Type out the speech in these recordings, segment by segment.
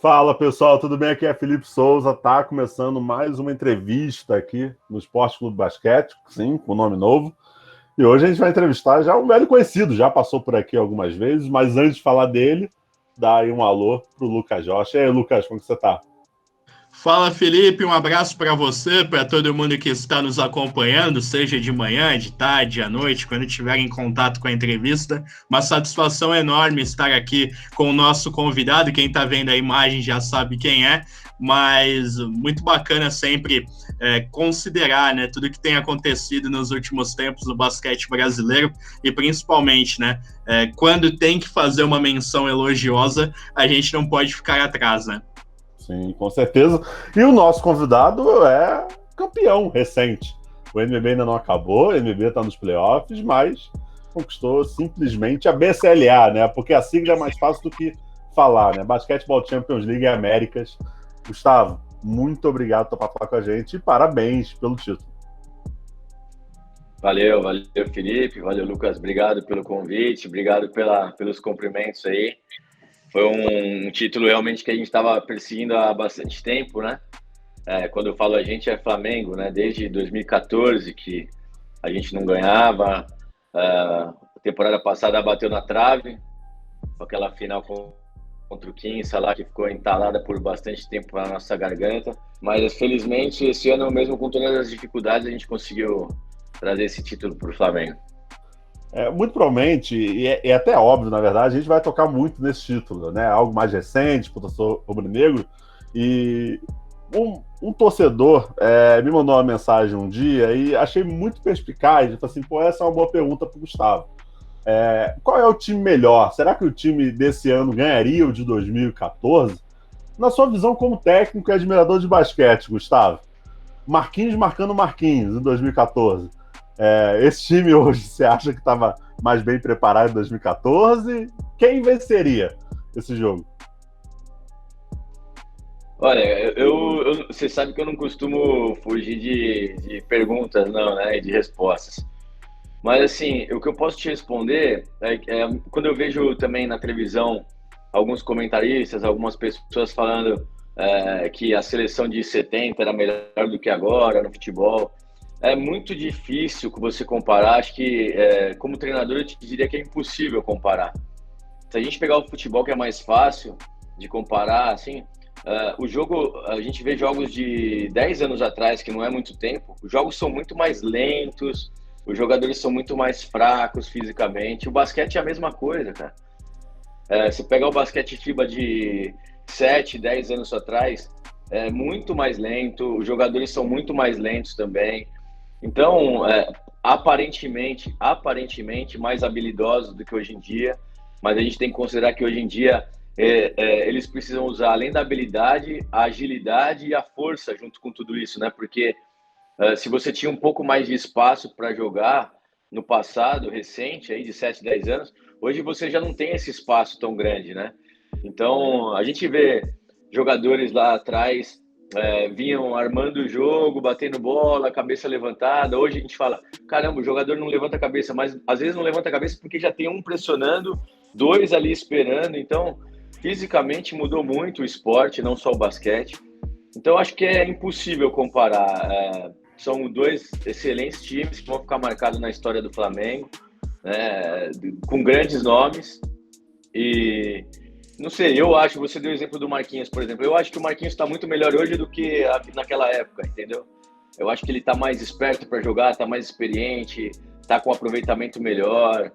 Fala pessoal, tudo bem? Aqui é Felipe Souza, tá começando mais uma entrevista aqui no Esporte Clube Basquete, sim, com nome novo. E hoje a gente vai entrevistar já um velho conhecido, já passou por aqui algumas vezes, mas antes de falar dele, dá aí um alô pro Lucas Josh. E aí, Lucas, como que você tá? Fala, Felipe, um abraço para você, para todo mundo que está nos acompanhando, seja de manhã, de tarde, à noite, quando estiver em contato com a entrevista. Uma satisfação enorme estar aqui com o nosso convidado. Quem está vendo a imagem já sabe quem é, mas muito bacana sempre considerar, né, tudo que tem acontecido nos últimos tempos no basquete brasileiro e principalmente, né, quando tem que fazer uma menção elogiosa, a gente não pode ficar atrás, né? Sim, com certeza. E o nosso convidado é campeão recente. O NBB ainda não acabou, o NBB está nos playoffs, mas conquistou simplesmente a BCLA, né? Porque a sigla é mais fácil do que falar, né? Basketball Champions League Américas. Gustavo, muito obrigado por topar falar com a gente e parabéns pelo título. Valeu, Felipe, valeu, Lucas, obrigado pelo convite, obrigado pelos cumprimentos aí. Foi um título realmente que a gente estava perseguindo há bastante tempo, né? Quando eu falo a gente, é Flamengo, né? Desde 2014 que a gente não ganhava. A temporada passada bateu na trave, com aquela final contra o Quinça lá, que ficou entalada por bastante tempo na nossa garganta. Mas, felizmente, esse ano, mesmo com todas as dificuldades, a gente conseguiu trazer esse título para o Flamengo. Muito provavelmente, e é até óbvio, na verdade, a gente vai tocar muito nesse título, né? Algo mais recente, pro torcedor rubro-negro. E um torcedor me mandou uma mensagem um dia e achei muito perspicaz. Ele falou assim: pô, essa é uma boa pergunta pro Gustavo. Qual é o time melhor? Será que o time desse ano ganharia o de 2014? Na sua visão como técnico e admirador de basquete, Gustavo, Marquinhos marcando Marquinhos em 2014. Esse time hoje, você acha que estava mais bem preparado em 2014? Quem venceria esse jogo? Olha, você sabe que eu não costumo fugir de perguntas, não, né? De respostas. Mas, assim, o que eu posso te responder quando eu vejo também na televisão alguns comentaristas, algumas pessoas falando que a seleção de 70 era melhor do que agora no futebol. É muito difícil você comparar. Acho que, como treinador, eu te diria que é impossível comparar. Se a gente pegar o futebol, que é mais fácil de comparar, assim, o jogo, a gente vê jogos de 10 anos atrás, que não é muito tempo, os jogos são muito mais lentos, os jogadores são muito mais fracos fisicamente. O basquete é a mesma coisa, cara. Se pegar o basquete FIBA de 7, 10 anos atrás, é muito mais lento, os jogadores são muito mais lentos também. Então, aparentemente mais habilidosos do que hoje em dia, mas a gente tem que considerar que hoje em dia eles precisam usar, além da habilidade, a agilidade e a força junto com tudo isso, né? Porque se você tinha um pouco mais de espaço para jogar no passado, recente, aí de 7, 10 anos, hoje você já não tem esse espaço tão grande, né? Então, a gente vê jogadores lá atrás vinham armando o jogo, batendo bola, cabeça levantada. Hoje a gente fala, caramba, o jogador não levanta a cabeça, mas às vezes não levanta a cabeça porque já tem um pressionando, dois ali esperando. Então, fisicamente mudou muito o esporte, não só o basquete. Então, acho que é impossível comparar. São dois excelentes times que vão ficar marcados na história do Flamengo, né, com grandes nomes. E não sei, eu acho, você deu o exemplo do Marquinhos, por exemplo, eu acho que o Marquinhos está muito melhor hoje do que naquela época, entendeu? Eu acho que ele está mais esperto para jogar, está mais experiente, está com aproveitamento melhor,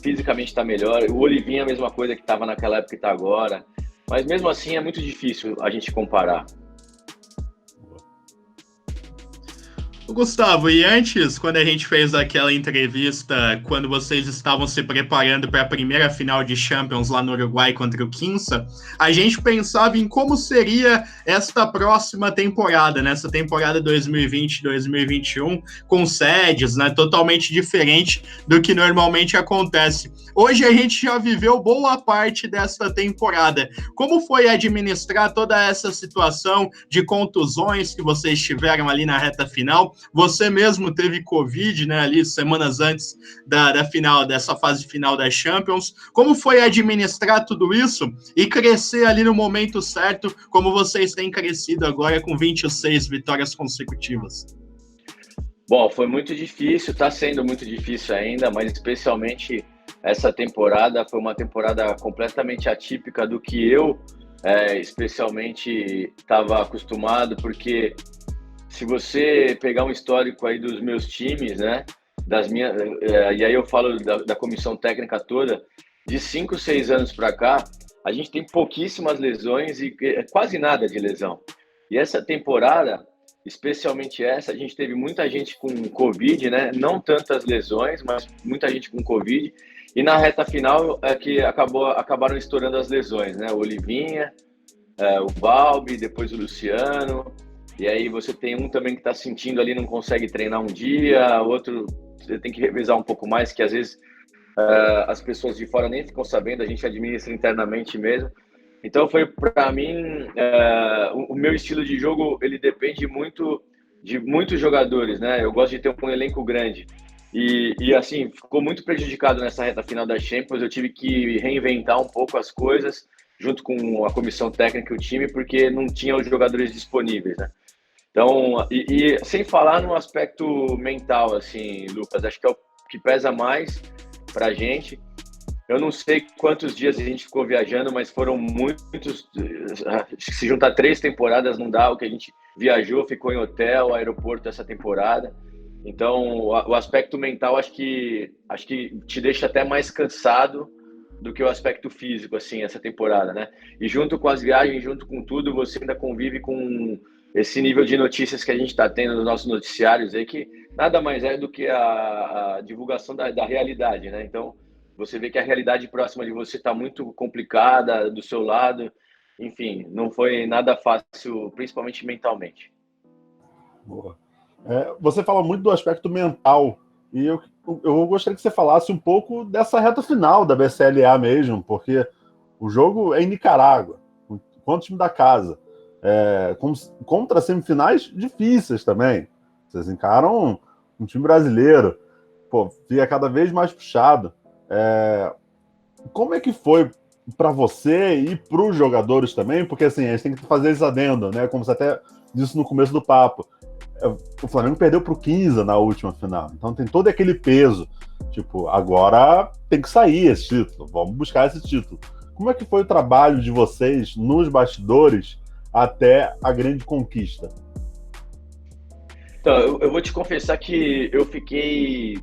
fisicamente está melhor. O Olivinha é a mesma coisa que estava naquela época e está agora. Mas mesmo assim é muito difícil a gente comparar. Gustavo, e antes, quando a gente fez aquela entrevista, quando vocês estavam se preparando para a primeira final de Champions lá no Uruguai contra o Quinça, a gente pensava em como seria esta próxima temporada, nessa temporada 2020-2021, com sedes, né, totalmente diferente do que normalmente acontece. Hoje a gente já viveu boa parte desta temporada. Como foi administrar toda essa situação de contusões que vocês tiveram ali na reta final? Você mesmo teve Covid, né, ali semanas antes da final, dessa fase final da Champions. Como foi administrar tudo isso e crescer ali no momento certo, como vocês têm crescido agora com 26 vitórias consecutivas? Bom, foi muito difícil, está sendo muito difícil ainda, mas especialmente essa temporada foi uma temporada completamente atípica do que eu especialmente estava acostumado, porque se você pegar um histórico aí dos meus times, né, e aí eu falo da comissão técnica toda, de 5, 6 anos para cá, a gente tem pouquíssimas lesões e quase nada de lesão. E essa temporada, especialmente essa, a gente teve muita gente com Covid, né? Não tantas lesões, mas muita gente com Covid. E na reta final é que acabaram estourando as lesões, né? O Olivinha, o Balbi, depois o Luciano. E aí você tem um também que está sentindo ali, não consegue treinar um dia, outro você tem que revisar um pouco mais, que às vezes as pessoas de fora nem ficam sabendo, a gente administra internamente mesmo. Então foi para mim o meu estilo de jogo, ele depende muito de muitos jogadores, né? Eu gosto de ter um elenco grande e assim ficou muito prejudicado nessa reta final da Champions. Eu tive que reinventar um pouco as coisas junto com a comissão técnica e o time, porque não tinha os jogadores disponíveis, né? Então e sem falar no aspecto mental, assim, Lucas, acho que é o que pesa mais para a gente. Eu não sei quantos dias a gente ficou viajando, mas foram muitos. Se juntar 3 temporadas não dá. O que a gente viajou, ficou em hotel, aeroporto essa temporada. Então, o aspecto mental acho que te deixa até mais cansado do que o aspecto físico, assim, essa temporada, né? E junto com as viagens, junto com tudo, você ainda convive com esse nível de notícias que a gente está tendo nos nossos noticiários aí, que nada mais é do que a divulgação da realidade, né? Então, você vê que a realidade próxima de você está muito complicada, do seu lado. Enfim, não foi nada fácil, principalmente mentalmente. Boa. Você fala muito do aspecto mental, e eu gostaria que você falasse um pouco dessa reta final da BCLA mesmo, porque o jogo é em Nicarágua, contra o time da casa, contra semifinais difíceis também. Vocês encaram um time brasileiro, pô, fica cada vez mais puxado. Como é que foi para você e para os jogadores também? Porque assim, a gente tem que fazer esse adendo, né? Como você até disse no começo do papo. O Flamengo perdeu para o 15 na última final. Então tem todo aquele peso. Tipo, agora tem que sair esse título. Vamos buscar esse título. Como é que foi o trabalho de vocês nos bastidores até a grande conquista? Então, eu vou te confessar que eu fiquei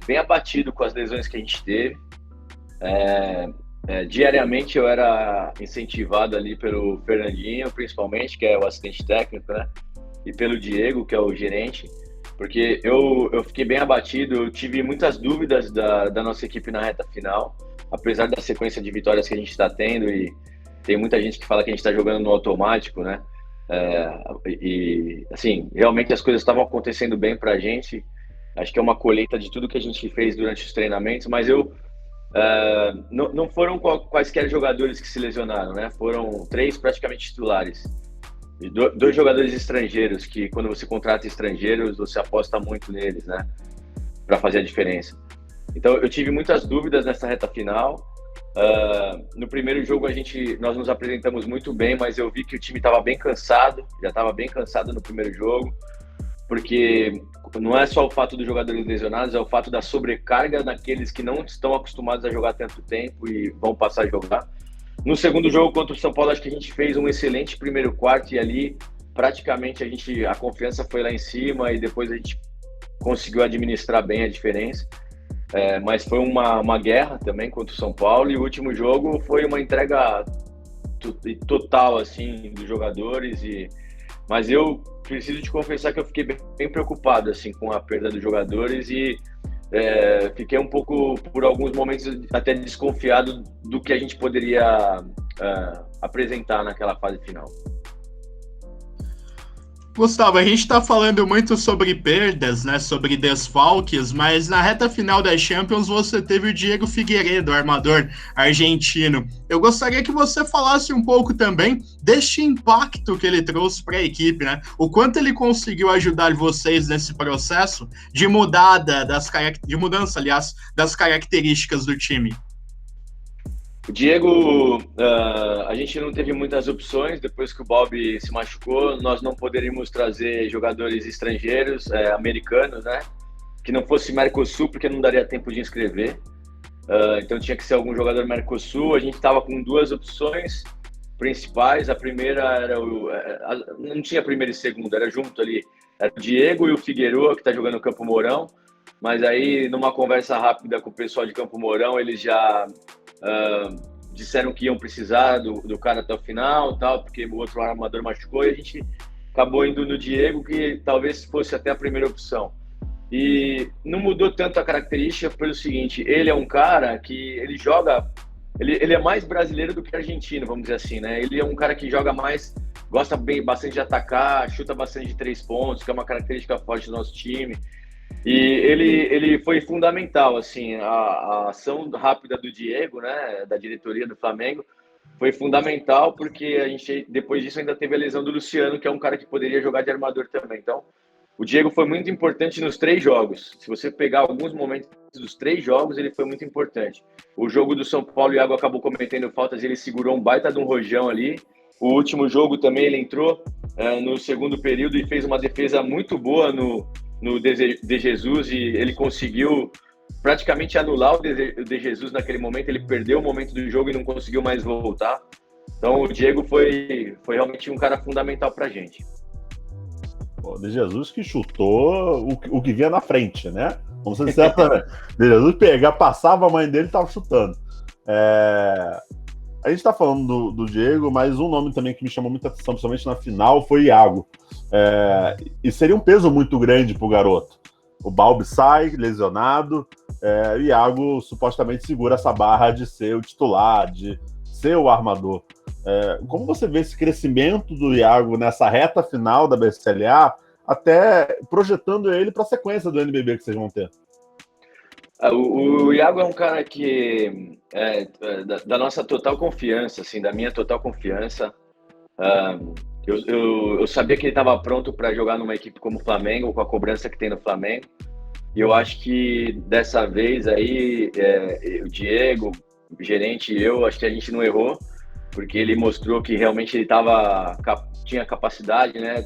bem abatido com as lesões que a gente teve. Diariamente eu era incentivado ali pelo Fernandinho, principalmente, que é o assistente técnico, né? E pelo Diego, que é o gerente, porque eu fiquei bem abatido. Eu tive muitas dúvidas da nossa equipe na reta final, apesar da sequência de vitórias que a gente está tendo, e tem muita gente que fala que a gente está jogando no automático, né? E assim, realmente as coisas estavam acontecendo bem pra gente. Acho que é uma colheita de tudo que a gente fez durante os treinamentos, mas não foram quaisquer jogadores que se lesionaram, né? Foram 3 praticamente titulares e 2 jogadores estrangeiros, que quando você contrata estrangeiros você aposta muito neles, né? Para fazer a diferença. Então eu tive muitas dúvidas nessa reta final. No primeiro jogo nós nos apresentamos muito bem, mas eu vi que o time estava bem cansado, já estava bem cansado no primeiro jogo, porque não é só o fato dos jogadores lesionados, é o fato da sobrecarga daqueles que não estão acostumados a jogar tanto tempo e vão passar a jogar. No segundo jogo contra o São Paulo, acho que a gente fez um excelente primeiro quarto, e ali praticamente a confiança foi lá em cima e depois a gente conseguiu administrar bem a diferença. Mas foi uma guerra também contra o São Paulo, e o último jogo foi uma entrega total assim dos jogadores. Mas eu preciso te confessar que eu fiquei bem preocupado assim com a perda dos jogadores e fiquei um pouco, por alguns momentos, até desconfiado do que a gente poderia apresentar naquela fase final. Gustavo, a gente está falando muito sobre perdas, né, sobre desfalques, mas na reta final da Champions você teve o Diego Figueiredo, armador argentino. Eu gostaria que você falasse um pouco também deste impacto que ele trouxe para a equipe, né? O quanto ele conseguiu ajudar vocês nesse processo de mudança, aliás, das características do time. O Diego, a gente não teve muitas opções. Depois que o Bob se machucou, nós não poderíamos trazer jogadores estrangeiros, americanos, né? Que não fosse Mercosul, porque não daria tempo de inscrever. Então tinha que ser algum jogador Mercosul. A gente estava com duas opções principais. A primeira era não tinha primeira e segunda, era junto ali. Era o Diego e o Figueiredo, que está jogando no Campo Mourão. Mas aí, numa conversa rápida com o pessoal de Campo Mourão, eles já disseram que iam precisar do cara até o final, tal, porque o outro armador machucou, e a gente acabou indo no Diego, que talvez fosse até a primeira opção. E não mudou tanto a característica pelo seguinte: ele é um cara que ele joga, ele é mais brasileiro do que argentino, vamos dizer assim, né? Ele é um cara que joga mais, gosta bastante de atacar, chuta bastante de 3 pontos, que é uma característica forte do nosso time. E ele foi fundamental, assim, a ação rápida do Diego, né, da diretoria do Flamengo, foi fundamental, porque a gente, depois disso, ainda teve a lesão do Luciano, que é um cara que poderia jogar de armador também. Então, o Diego foi muito importante nos 3 jogos. Se você pegar alguns momentos dos 3 jogos, ele foi muito importante. O jogo do São Paulo, o Iago acabou cometendo faltas, ele segurou um baita de um rojão ali. O último jogo também, ele entrou no segundo período e fez uma defesa muito boa no De Jesus, e ele conseguiu praticamente anular o De Jesus naquele momento. Ele perdeu o momento do jogo e não conseguiu mais voltar. Então o Diego foi realmente um cara fundamental pra gente. O De Jesus que chutou o que vinha na frente, né? Vamos ser sinceros também. De Jesus passava a mãe dele e tava chutando. A gente tá falando do Diego, mas um nome também que me chamou muita atenção, principalmente na final, foi o Iago. E seria um peso muito grande pro garoto. O Balbi sai lesionado, o Iago supostamente segura essa barra de ser o titular, de ser o armador. Como você vê esse crescimento do Iago nessa reta final da BCLA, até projetando ele para a sequência do NBB que vocês vão ter? O Iago é um cara que da nossa total confiança, assim, da minha total confiança. Eu sabia que ele estava pronto para jogar numa equipe como o Flamengo, com a cobrança que tem no Flamengo. E eu acho que dessa vez aí, o Diego, o gerente e eu, acho que a gente não errou, porque ele mostrou que realmente ele tinha capacidade, né?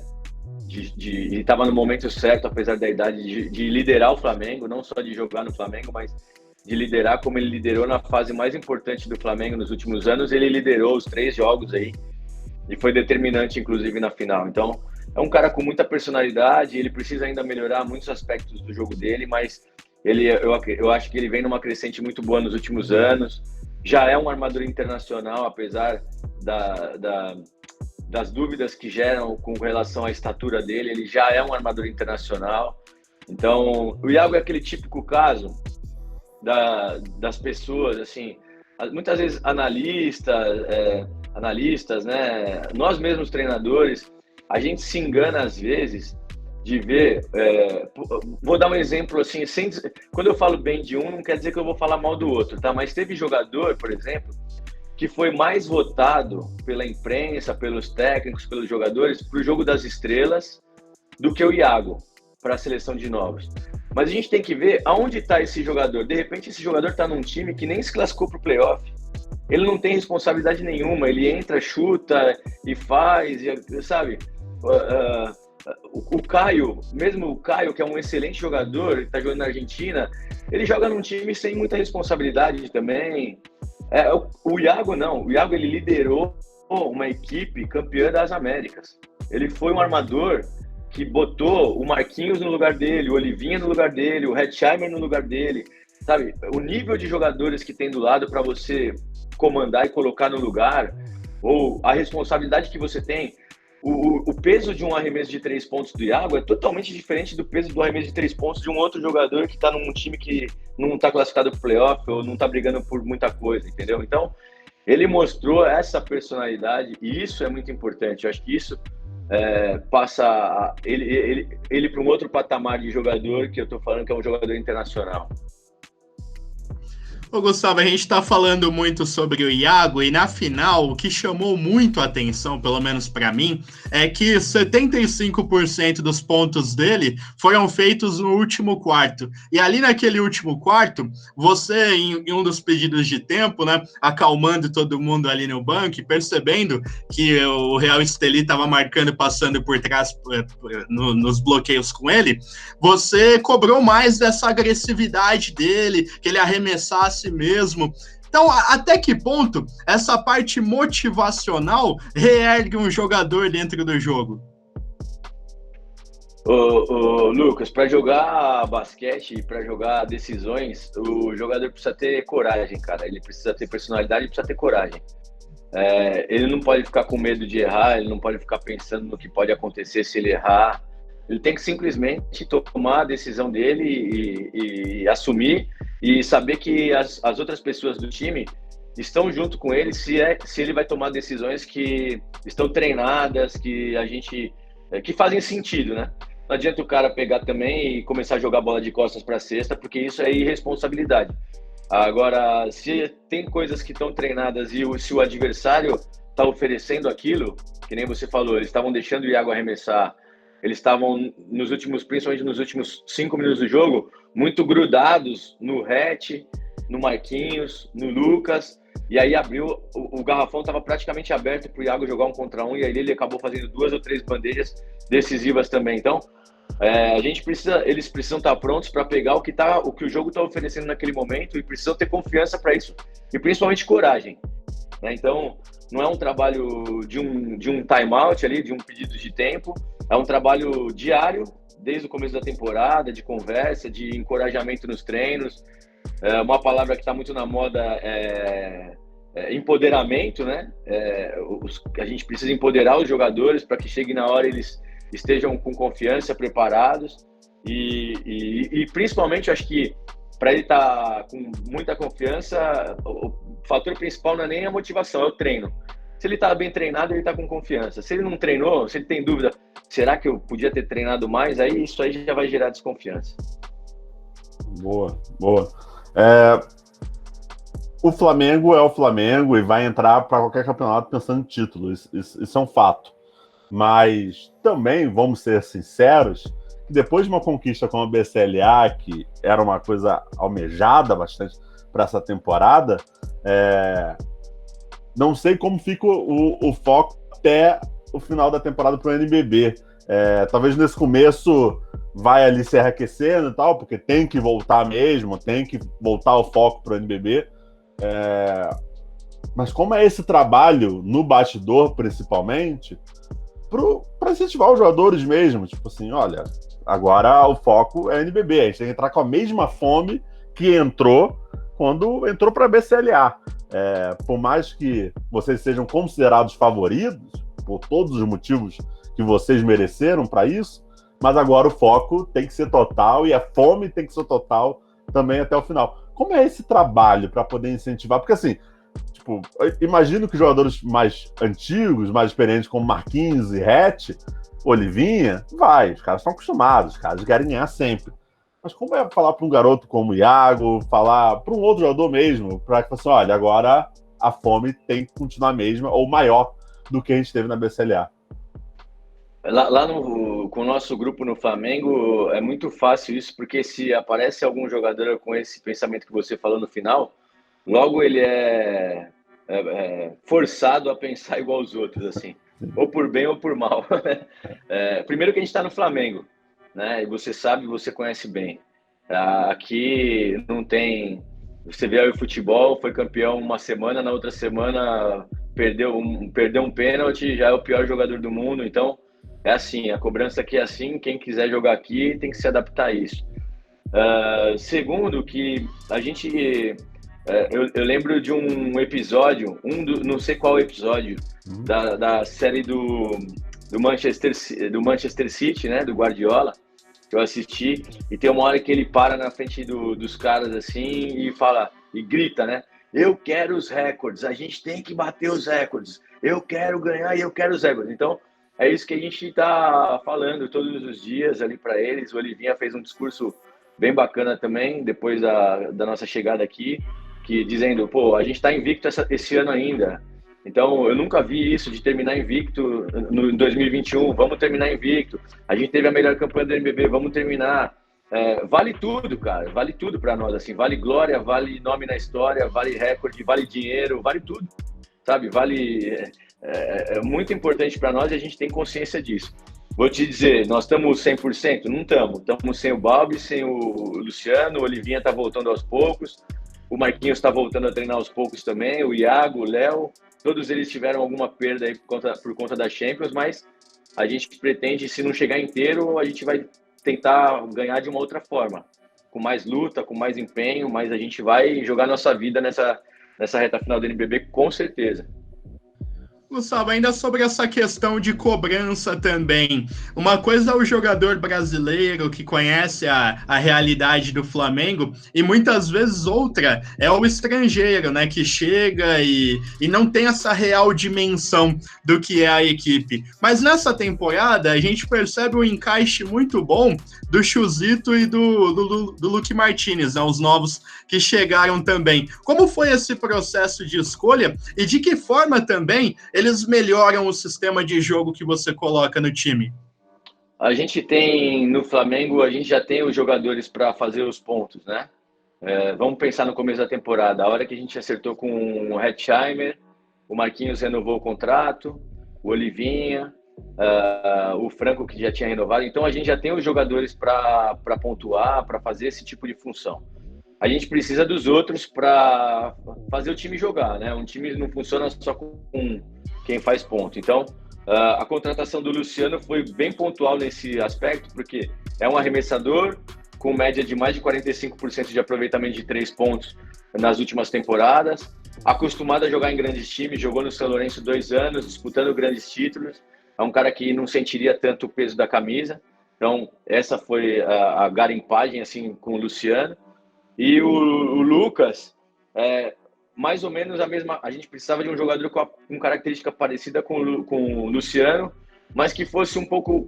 Ele estava no momento certo, apesar da idade, de liderar o Flamengo, não só de jogar no Flamengo, mas de liderar como ele liderou na fase mais importante do Flamengo nos últimos anos. Ele liderou os 3 jogos aí e foi determinante, inclusive, na final. Então, é um cara com muita personalidade. Ele precisa ainda melhorar muitos aspectos do jogo dele, mas eu acho que ele vem numa crescente muito boa nos últimos anos. Já é um armador internacional, apesar das dúvidas que geram com relação à estatura dele. Ele já é um armador internacional. Então, o Iago é aquele típico caso das pessoas, assim, muitas vezes analistas, né? Nós mesmos treinadores, a gente se engana às vezes de ver. Vou dar um exemplo assim, quando eu falo bem de um, não quer dizer que eu vou falar mal do outro, tá? Mas teve jogador, por exemplo, que foi mais votado pela imprensa, pelos técnicos, pelos jogadores, para o jogo das estrelas, do que o Iago, para a seleção de novos. Mas a gente tem que ver aonde está esse jogador. De repente, esse jogador está num time que nem se classificou para o playoff. Ele não tem responsabilidade nenhuma. Ele entra, chuta e faz, sabe? O Caio, mesmo o Caio, que é um excelente jogador, está jogando na Argentina, ele joga num time sem muita responsabilidade também. O Iago não. O Iago, ele liderou uma equipe campeã das Américas. Ele foi um armador que botou o Marquinhos no lugar dele, o Olivinha no lugar dele, o Hetzheimer no lugar dele, sabe? O nível de jogadores que tem do lado para você comandar e colocar no lugar, ou a responsabilidade que você tem. O peso de um arremesso de 3 pontos do Iago é totalmente diferente do peso do arremesso de 3 pontos de um outro jogador que está num time que não está classificado para o playoff ou não está brigando por muita coisa, entendeu? Então, ele mostrou essa personalidade, e isso é muito importante. Eu acho que isso passa ele para um outro patamar de jogador, que eu tô falando que é um jogador internacional. Ô, Gustavo, a gente está falando muito sobre o Iago e na final o que chamou muito a atenção, pelo menos para mim, é que 75% dos pontos dele foram feitos no último quarto. E ali naquele último quarto, você, em um dos pedidos de tempo, né, acalmando todo mundo ali no banco e percebendo que o Real Estelí estava marcando, passando por trás nos bloqueios com ele, você cobrou mais dessa agressividade dele, que ele arremessasse mesmo. Então, até que ponto essa parte motivacional reergue um jogador dentro do jogo? Lucas, para jogar basquete, para jogar decisões, o jogador precisa ter coragem, cara. Ele precisa ter personalidade, precisa ter coragem. Ele não pode ficar com medo de errar, ele não pode ficar pensando no que pode acontecer se ele errar. Ele tem que simplesmente tomar a decisão dele e assumir e saber que as outras pessoas do time estão junto com ele se ele vai tomar decisões que estão treinadas, que fazem sentido, né? Não adianta o cara pegar também e começar a jogar bola de costas para a cesta, porque isso é irresponsabilidade. Agora, se tem coisas que estão treinadas e se o adversário está oferecendo aquilo, que nem você falou, eles estavam deixando o Iago arremessar, eles estavam, principalmente nos últimos 5 minutos do jogo, muito grudados no Hatch, no Marquinhos, no Lucas, e aí abriu, o garrafão estava praticamente aberto para o Iago jogar 1 contra 1, e aí ele acabou fazendo 2 ou 3 bandejas decisivas também. Então, eles precisam estar prontos para pegar o que o jogo está oferecendo naquele momento e precisam ter confiança para isso e principalmente coragem, né? Então, não é um trabalho de um timeout ali, de um pedido de tempo, é um trabalho diário, desde o começo da temporada, de conversa, de encorajamento nos treinos. Uma palavra que está muito na moda é empoderamento, né? A gente precisa empoderar os jogadores para que chegue na hora eles estejam com confiança, preparados e principalmente, eu acho que para ele estar com muita confiança, o fator principal não é nem a motivação, é o treino. Se ele está bem treinado, ele está com confiança. Se ele não treinou, se ele tem dúvida, será que eu podia ter treinado mais? Aí isso aí já vai gerar desconfiança. Boa. O Flamengo é o Flamengo e vai entrar para qualquer campeonato pensando em título. Isso é um fato. Mas também, vamos ser sinceros, que depois de uma conquista como a BCLA, que era uma coisa almejada bastante para essa temporada, não sei como fica o foco até o final da temporada para o NBB. Talvez nesse começo vai ali se reaquecendo e tal, porque tem que voltar mesmo, tem que voltar o foco para o NBB. Mas como é esse trabalho no bastidor, principalmente, para incentivar os jogadores mesmo, tipo assim, olha, agora o foco é NBB, a gente tem que entrar com a mesma fome que entrou quando entrou para a BCLA. Por mais que vocês sejam considerados favoritos, por todos os motivos que vocês mereceram para isso, mas agora o foco tem que ser total e a fome tem que ser total também até o final. Como é esse trabalho para poder incentivar? Porque assim, tipo, imagino que jogadores mais antigos, mais experientes, como Marquinhos e Hatch, Olivinha, os caras estão acostumados, os caras querem ganhar sempre. Mas como é falar para um garoto como o Iago, falar para um outro jogador mesmo, para que assim, olha, agora a fome tem que continuar a mesma ou maior do que a gente teve na BCLA? Com o nosso grupo no Flamengo, é muito fácil isso, porque se aparece algum jogador com esse pensamento que você falou no final, logo ele é forçado a pensar igual aos outros, assim, ou por bem ou por mal. Primeiro que a gente está no Flamengo, né? E você sabe, você conhece bem. Aqui não tem... Você vê aí o futebol, foi campeão uma semana, na outra semana perdeu um pênalti, já é o pior jogador do mundo. Então, é assim, a cobrança aqui é assim, quem quiser jogar aqui tem que se adaptar a isso. Segundo, que a gente... eu lembro de um episódio, não sei qual episódio, da série do Manchester City, né, do Guardiola, que eu assisti, e tem uma hora que ele para na frente dos caras assim e fala, e grita, né? Eu quero os recordes, a gente tem que bater os recordes, eu quero ganhar e eu quero os recordes. Então, é isso que a gente está falando todos os dias ali para eles. O Olivinha fez um discurso bem bacana também, depois da nossa chegada aqui, que dizendo, pô, a gente está invicto esse ano ainda. Então, eu nunca vi isso de terminar invicto no 2021, vamos terminar invicto. A gente teve a melhor campanha do NBB, vamos terminar. Vale tudo, cara, vale tudo para nós, assim, vale glória, vale nome na história, vale recorde, vale dinheiro, vale tudo, sabe? Vale, é muito importante para nós e a gente tem consciência disso. Vou te dizer, nós estamos 100%? Não estamos sem o Balbi, sem o Luciano, o Olivinha está voltando aos poucos, o Marquinhos está voltando a treinar aos poucos também, o Iago, o Léo, todos eles tiveram alguma perda aí por conta da Champions, mas a gente pretende, se não chegar inteiro, a gente vai tentar ganhar de uma outra forma, com mais luta, com mais empenho, mas a gente vai jogar nossa vida nessa reta final do NBB com certeza. Gustavo, ainda sobre essa questão de cobrança também, uma coisa é o jogador brasileiro que conhece a realidade do Flamengo e muitas vezes outra é o estrangeiro, né, que chega e não tem essa real dimensão do que é a equipe. Mas nessa temporada a gente percebe um encaixe muito bom do Chuzito e do Luque Martinez, né, os novos que chegaram também. Como foi esse processo de escolha e de que forma também eles melhoram o sistema de jogo que você coloca no time? A gente tem, no Flamengo, a gente já tem os jogadores para fazer os pontos, né? Vamos pensar no começo da temporada. A hora que a gente acertou com o Hetzheimer, o Marquinhos renovou o contrato, o Olivinha, o Franco, que já tinha renovado. Então, a gente já tem os jogadores para pontuar, para fazer esse tipo de função. A gente precisa dos outros para fazer o time jogar, né? Um time não funciona só com quem faz ponto. Então, a contratação do Luciano foi bem pontual nesse aspecto, porque é um arremessador com média de mais de 45% de aproveitamento de 3 pontos nas últimas temporadas, acostumado a jogar em grandes times, jogou no São Lourenço 2 anos, disputando grandes títulos, é um cara que não sentiria tanto o peso da camisa. Então, essa foi a garimpagem assim, com o Luciano. E o Lucas, mais ou menos a mesma. A gente precisava de um jogador com característica parecida com o Luciano, mas que fosse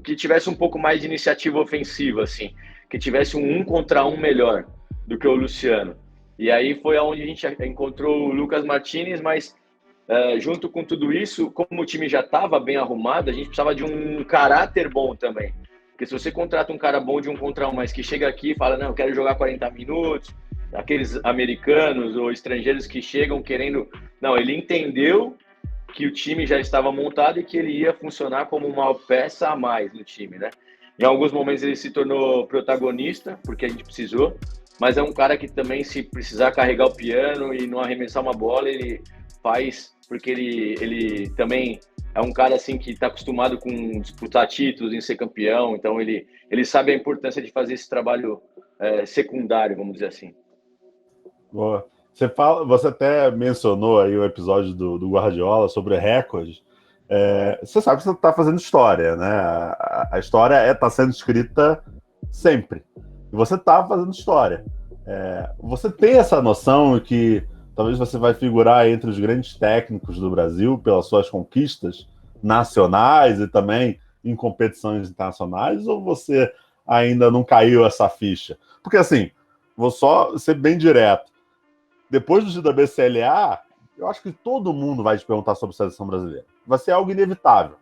que tivesse um pouco mais de iniciativa ofensiva, assim, que tivesse um contra um melhor do que o Luciano. E aí foi aonde a gente encontrou o Lucas Martinez, mas junto com tudo isso, como o time já estava bem arrumado, a gente precisava de um caráter bom também. Porque se você contrata um cara bom de um contra um, mas que chega aqui e fala, não, eu quero jogar 40 minutos, aqueles americanos ou estrangeiros que chegam querendo... Não, ele entendeu que o time já estava montado e que ele ia funcionar como uma peça a mais no time, né? Em alguns momentos ele se tornou protagonista, porque a gente precisou, mas é um cara que também, se precisar carregar o piano e não arremessar uma bola, ele faz, porque ele também é um cara assim que está acostumado com disputar títulos, em ser campeão, então ele sabe a importância de fazer esse trabalho secundário, vamos dizer assim. Boa. Você até mencionou aí o episódio do Guardiola sobre recordes. Você sabe que você está fazendo história, né? A história está sendo escrita sempre. E você está fazendo história. Você tem essa noção que talvez você vai figurar entre os grandes técnicos do Brasil pelas suas conquistas nacionais e também em competições internacionais, ou você ainda não caiu essa ficha? Porque assim, vou só ser bem direto. Depois do GWCLA, eu acho que todo mundo vai te perguntar sobre a seleção brasileira. Vai ser algo inevitável.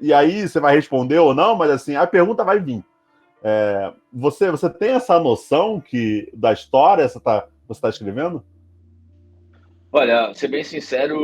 E aí você vai responder ou não, mas assim, a pergunta vai vir. Você tem essa noção da história você tá escrevendo? Olha, ser bem sincero,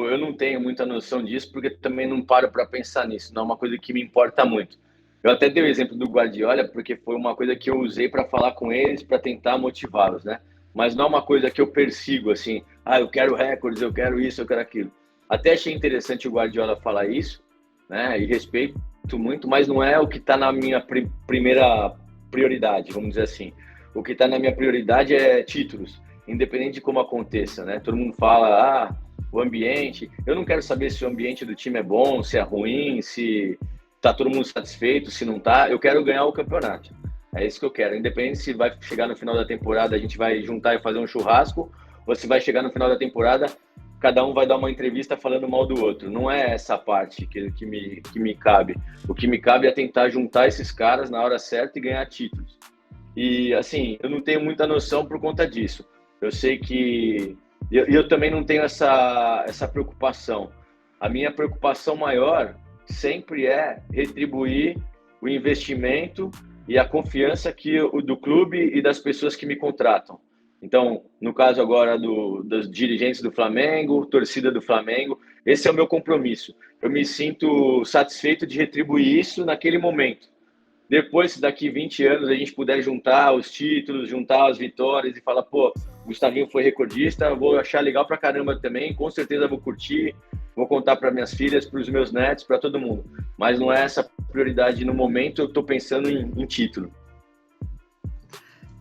eu não tenho muita noção disso, porque também não paro para pensar nisso, não é uma coisa que me importa muito. Eu até dei o exemplo do Guardiola, porque foi uma coisa que eu usei para falar com eles, para tentar motivá-los, né? Mas não é uma coisa que eu persigo, assim, eu quero recordes, eu quero isso, eu quero aquilo. Até achei interessante o Guardiola falar isso, né? E respeito muito, mas não é o que está na minha primeira prioridade, vamos dizer assim. O que está na minha prioridade é títulos, independente de como aconteça, né? Todo mundo fala, o ambiente. Eu não quero saber se o ambiente do time é bom, se é ruim, se tá todo mundo satisfeito, se não tá. Eu quero ganhar o campeonato. É isso que eu quero. Independente se vai chegar no final da temporada, a gente vai juntar e fazer um churrasco, ou se vai chegar no final da temporada, cada um vai dar uma entrevista falando mal do outro. Não é essa parte que me cabe. O que me cabe é tentar juntar esses caras na hora certa e ganhar títulos. E, assim, eu não tenho muita noção por conta disso. Eu sei que... Eu também não tenho essa preocupação. A minha preocupação maior sempre é retribuir o investimento e a confiança do clube e das pessoas que me contratam. Então, no caso agora dos dirigentes do Flamengo, torcida do Flamengo, esse é o meu compromisso. Eu me sinto satisfeito de retribuir isso naquele momento. Depois, se daqui 20 anos a gente puder juntar os títulos, juntar as vitórias e falar, pô, o Gustavinho foi recordista, vou achar legal pra caramba também, com certeza vou curtir, vou contar para minhas filhas, para os meus netos, para todo mundo. Mas não é essa prioridade no momento, eu estou pensando em título.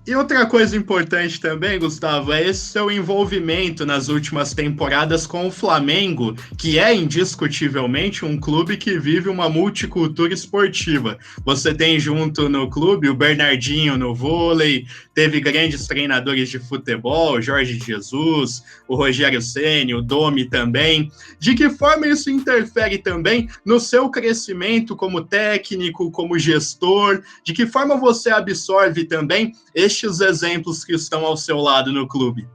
E outra coisa importante também, Gustavo, é esse seu envolvimento nas últimas temporadas com o Flamengo, que é indiscutivelmente um clube que vive uma multicultura esportiva. Você tem junto no clube o Bernardinho no vôlei, teve grandes treinadores de futebol, Jorge Jesus, o Rogério Ceni, o Domi também. De que forma isso interfere também no seu crescimento como técnico, como gestor? De que forma você absorve também estes exemplos que estão ao seu lado no clube?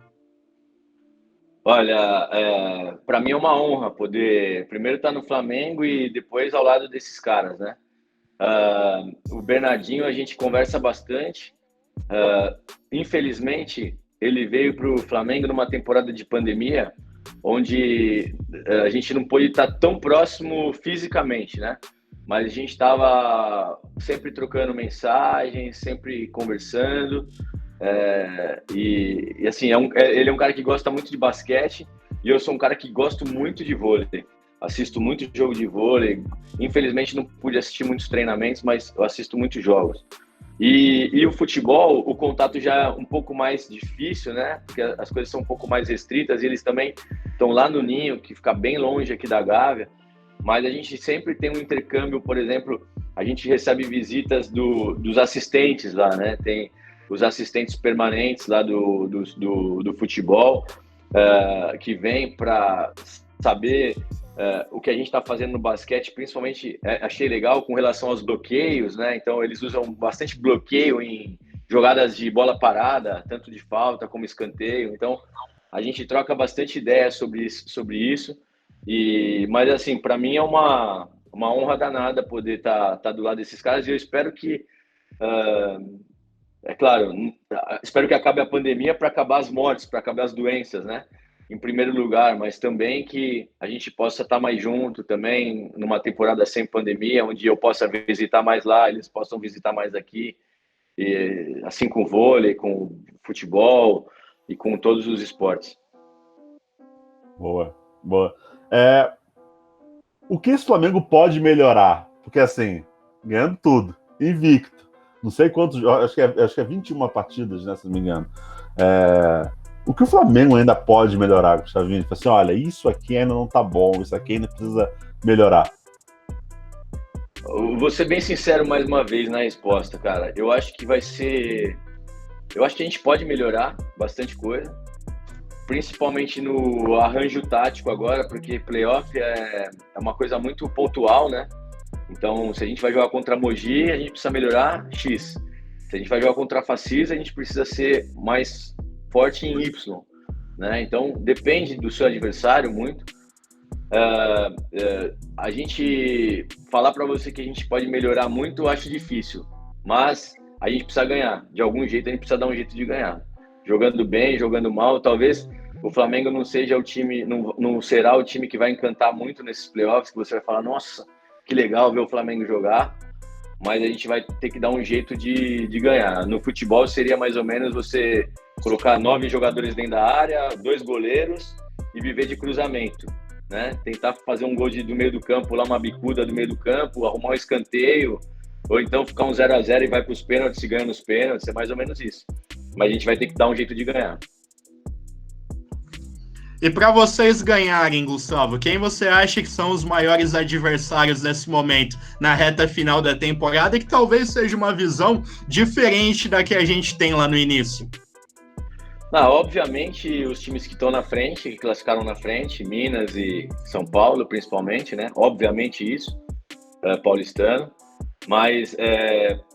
Olha, para mim é uma honra poder primeiro estar no Flamengo e depois ao lado desses caras, né? O Bernardinho a gente conversa bastante. Infelizmente, ele veio para o Flamengo numa temporada de pandemia, onde a gente não pôde estar tão próximo fisicamente, né? Mas a gente estava sempre trocando mensagens, sempre conversando. E assim, ele é um cara que gosta muito de basquete e eu sou um cara que gosto muito de vôlei. Assisto muito jogo de vôlei. Infelizmente não pude assistir muitos treinamentos, mas eu assisto muitos jogos. E o futebol, o contato já é um pouco mais difícil, né? Porque as coisas são um pouco mais restritas e eles também estão lá no Ninho, que fica bem longe aqui da Gávea. Mas a gente sempre tem um intercâmbio, por exemplo, a gente recebe visitas dos assistentes lá, né? Tem os assistentes permanentes lá do futebol, que vêm para saber o que a gente está fazendo no basquete, principalmente achei legal com relação aos bloqueios, né? Então eles usam bastante bloqueio em jogadas de bola parada, tanto de falta como escanteio. Então a gente troca bastante ideia sobre isso. Mas assim, para mim é uma honra danada poder tá do lado desses caras e eu espero que, é claro, espero que acabe a pandemia para acabar as mortes, para acabar as doenças, né? Em primeiro lugar, mas também que a gente possa estar mais junto também numa temporada sem pandemia, onde eu possa visitar mais lá, eles possam visitar mais aqui, e, assim com o vôlei, com o futebol e com todos os esportes. Boa. O que esse Flamengo pode melhorar? Porque assim, ganhando tudo, invicto, não sei quantos, acho que é 21 partidas, né, se não me engano. O que o Flamengo ainda pode melhorar, Gustavinho? Assim, olha, isso aqui ainda não tá bom, isso aqui ainda precisa melhorar. Vou ser bem sincero mais uma vez na resposta, cara. Eu acho que a gente pode melhorar bastante coisa, principalmente no arranjo tático agora, porque playoff é uma coisa muito pontual, né? Então, se a gente vai jogar contra a Mogi, a gente precisa melhorar X. Se a gente vai jogar contra a Facisa, a gente precisa ser mais forte em Y, né? Então, depende do seu adversário muito. A gente falar para você que a gente pode melhorar muito, eu acho difícil, mas a gente precisa ganhar. De algum jeito, a gente precisa dar um jeito de ganhar. Jogando bem, jogando mal, talvez o Flamengo não seja o time, não será o time que vai encantar muito nesses playoffs, que você vai falar, nossa, que legal ver o Flamengo jogar, mas a gente vai ter que dar um jeito de ganhar. No futebol seria mais ou menos você colocar 9 jogadores dentro da área, 2 goleiros e viver de cruzamento, né? Tentar fazer um gol do meio do campo, lá uma bicuda do meio do campo, arrumar um escanteio, ou então ficar um 0-0 e vai para os pênaltis e ganha nos pênaltis, é mais ou menos isso. Mas a gente vai ter que dar um jeito de ganhar. E para vocês ganharem, Gustavo, quem você acha que são os maiores adversários nesse momento, na reta final da temporada, e que talvez seja uma visão diferente da que a gente tem lá no início? Obviamente, os times que estão na frente, que classificaram na frente, Minas e São Paulo, principalmente, né? Obviamente isso, paulistano. Mas,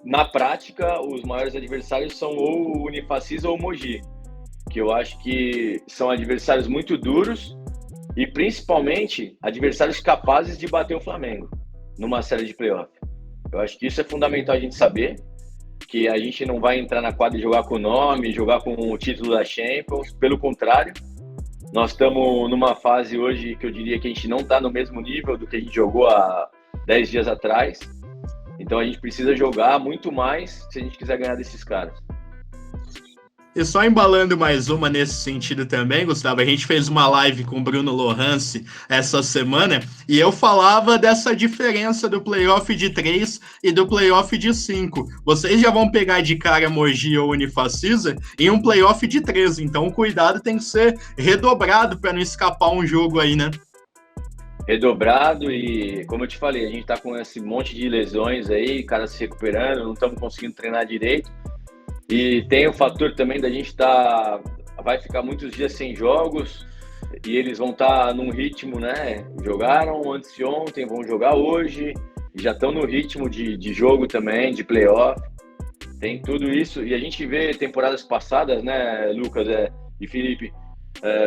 na prática, os maiores adversários são ou o Unifacisa ou o Mogi, que eu acho que são adversários muito duros e, principalmente, adversários capazes de bater o Flamengo numa série de playoff. Eu acho que isso é fundamental a gente saber, que a gente não vai entrar na quadra e jogar com o nome, jogar com o título da Champions. Pelo contrário, nós estamos numa fase hoje que eu diria que a gente não está no mesmo nível do que a gente jogou há 10 dias atrás. Então a gente precisa jogar muito mais se a gente quiser ganhar desses caras. E só embalando mais uma nesse sentido também, Gustavo, a gente fez uma live com o Bruno Lohance essa semana e eu falava dessa diferença do playoff de 3 e do playoff de 5. Vocês já vão pegar de cara Mogi ou Unifacisa em um playoff de 3, então o cuidado tem que ser redobrado para não escapar um jogo aí, né? Redobrado e, como eu te falei, a gente tá com esse monte de lesões aí, cara se recuperando, não estamos conseguindo treinar direito. E tem o fator também da gente vai ficar muitos dias sem jogos e eles vão estar num ritmo, né? Jogaram antes de ontem, vão jogar hoje, e já estão no ritmo de jogo também, de playoff. Tem tudo isso. E a gente vê temporadas passadas, né, Lucas e Felipe,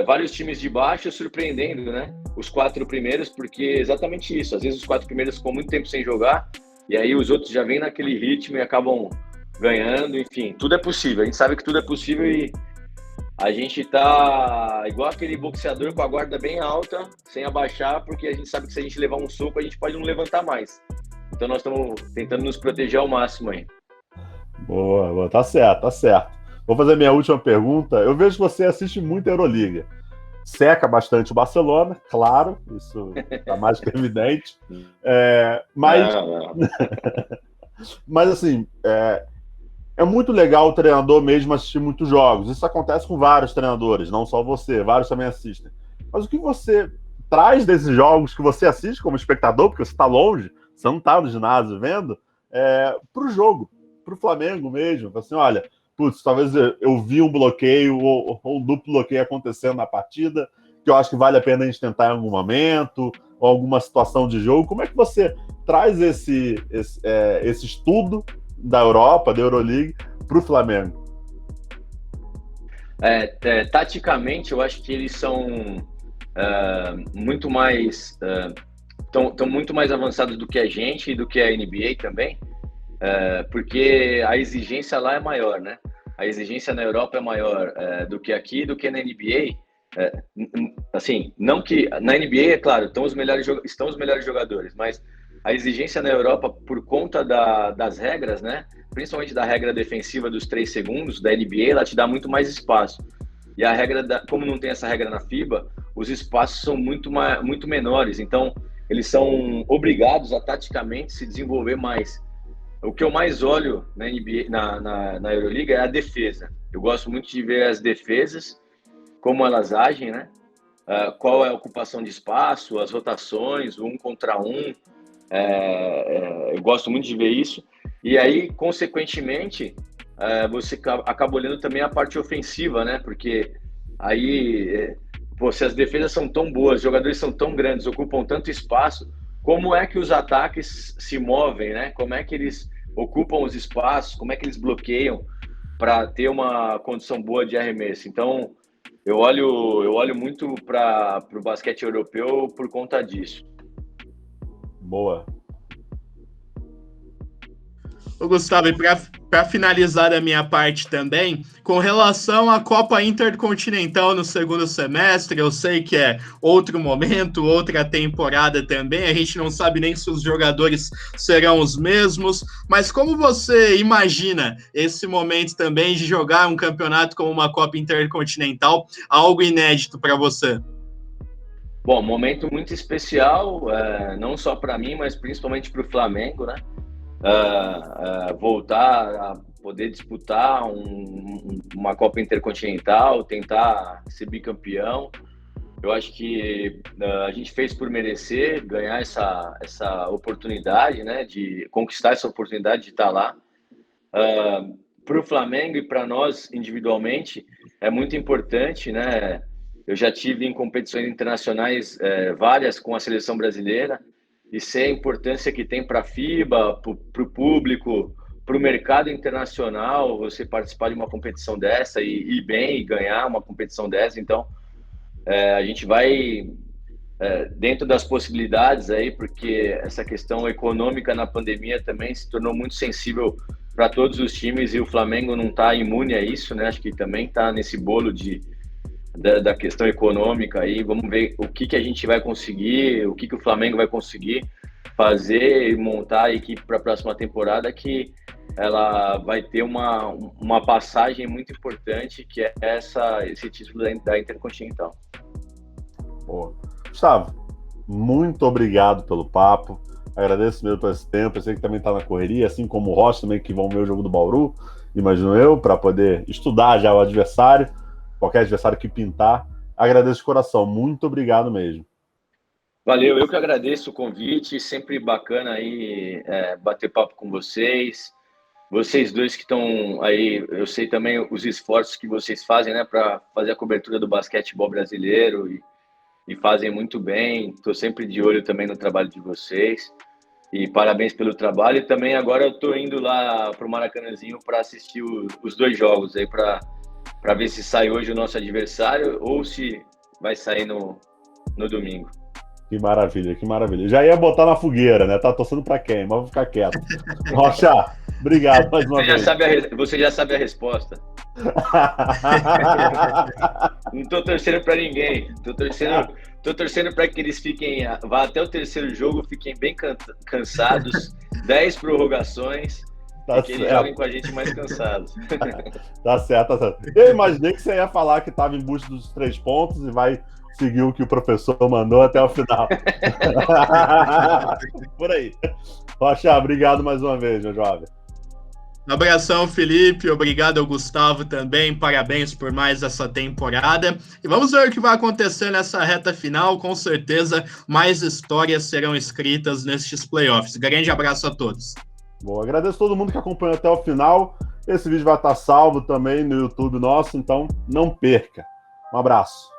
vários times de baixo surpreendendo, né? Os 4 primeiros, porque é exatamente isso. Às vezes os 4 primeiros ficam muito tempo sem jogar e aí os outros já vêm naquele ritmo e acabam ganhando, enfim, tudo é possível. A gente sabe que tudo é possível e a gente tá igual aquele boxeador com a guarda bem alta, sem abaixar, porque a gente sabe que se a gente levar um soco, a gente pode não levantar mais. Então nós estamos tentando nos proteger ao máximo aí. Boa, tá certo, tá certo. Vou fazer minha última pergunta. Eu vejo que você assiste muito a Euroliga. Seca bastante o Barcelona, claro, isso tá mais que evidente. Mas... Não. Mas assim, é muito legal o treinador mesmo assistir muitos jogos. Isso acontece com vários treinadores, não só você, vários também assistem. Mas o que você traz desses jogos que você assiste como espectador, porque você está longe, você não está no ginásio vendo, para o jogo, para o Flamengo mesmo. Assim, olha, putz, talvez eu vi um bloqueio ou um duplo bloqueio acontecendo na partida, que eu acho que vale a pena a gente tentar em algum momento, ou alguma situação de jogo. Como é que você traz esse estudo da Europa, da Euroleague, para o Flamengo? Taticamente, eu acho que eles são muito mais estão muito mais avançados do que a gente e do que a NBA também, porque a exigência lá é maior, né? A exigência na Europa é maior do que aqui e do que na NBA. Assim, não que na NBA, é claro, estão os melhores jogadores, mas a exigência na Europa, por conta das regras, né? Principalmente da regra defensiva dos 3 segundos da NBA, ela te dá muito mais espaço. E a regra, como não tem essa regra na FIBA, os espaços são muito menores. Então, eles são obrigados a taticamente se desenvolver mais. O que eu mais olho na NBA, na Euroliga é a defesa. Eu gosto muito de ver as defesas, como elas agem, né? Qual é a ocupação de espaço, as rotações, 1 contra 1. Eu gosto muito de ver isso. E aí, consequentemente, você acaba olhando também a parte ofensiva, né? Porque aí, se as defesas são tão boas, os jogadores são tão grandes, ocupam tanto espaço, como é que os ataques se movem, né? Como é que eles ocupam os espaços, como é que eles bloqueiam para ter uma condição boa de arremesso. Então, eu olho muito para o basquete europeu por conta disso. Boa. Ô, Gustavo, e para finalizar a minha parte também, com relação à Copa Intercontinental no segundo semestre, eu sei que é outro momento, outra temporada também, a gente não sabe nem se os jogadores serão os mesmos, mas como você imagina esse momento também de jogar um campeonato como uma Copa Intercontinental, algo inédito para você? Bom, momento muito especial, não só para mim, mas principalmente para o Flamengo, né? Voltar a poder disputar uma Copa Intercontinental, tentar ser bicampeão. Eu acho que a gente fez por merecer ganhar essa oportunidade, né, de conquistar essa oportunidade de estar lá. para o Flamengo e para nós individualmente é muito importante, né? Eu já tive em competições internacionais várias com a seleção brasileira e sei a importância que tem para a FIBA, para o público, para o mercado internacional, você participar de uma competição dessa e ir bem e ganhar uma competição dessa. Então, a gente vai dentro das possibilidades aí, porque essa questão econômica na pandemia também se tornou muito sensível para todos os times e o Flamengo não está imune a isso, né? Acho que também está nesse bolo da questão econômica aí. Vamos ver o que a gente vai conseguir, o que o Flamengo vai conseguir fazer e montar a equipe para a próxima temporada, que ela vai ter uma passagem muito importante, que é esse título da Intercontinental. Boa. Gustavo, muito obrigado pelo papo. Agradeço mesmo por esse tempo. Eu sei que também está na correria, assim como o Rocha também, que vão ver o jogo do Bauru, imagino eu, para poder estudar já o adversário, qualquer adversário que pintar. Agradeço de coração. Muito obrigado mesmo. Valeu, eu que agradeço o convite. Sempre bacana aí bater papo com vocês. Vocês dois que estão aí, eu sei também os esforços que vocês fazem, né, para fazer a cobertura do basquetebol brasileiro e fazem muito bem. Estou sempre de olho também no trabalho de vocês. E parabéns pelo trabalho. E também agora eu estou indo lá para o Maracanãzinho para assistir os 2 jogos aí, para ver se sai hoje o nosso adversário ou se vai sair no domingo. Que maravilha, que maravilha. Já ia botar na fogueira, né? Tá torcendo para quem? Mas vou ficar quieto. Rocha, obrigado mais uma vez. Você já sabe a resposta. Não tô torcendo para ninguém. Tô torcendo para que eles vá até o terceiro jogo, fiquem bem cansados, 10 prorrogações, e que eles joguem com a gente mais cansados. Tá certo, tá certo. Eu imaginei que você ia falar que estava em busca dos 3 pontos e vai seguir o que o professor mandou até o final. Por aí. Rocha, obrigado mais uma vez, meu jovem. Um abração, Felipe. Obrigado ao Gustavo também. Parabéns por mais essa temporada. E vamos ver o que vai acontecer nessa reta final. Com certeza, mais histórias serão escritas nestes playoffs. Grande abraço a todos. Bom, agradeço a todo mundo que acompanhou até o final. Esse vídeo vai estar salvo também no YouTube nosso, então não perca. Um abraço.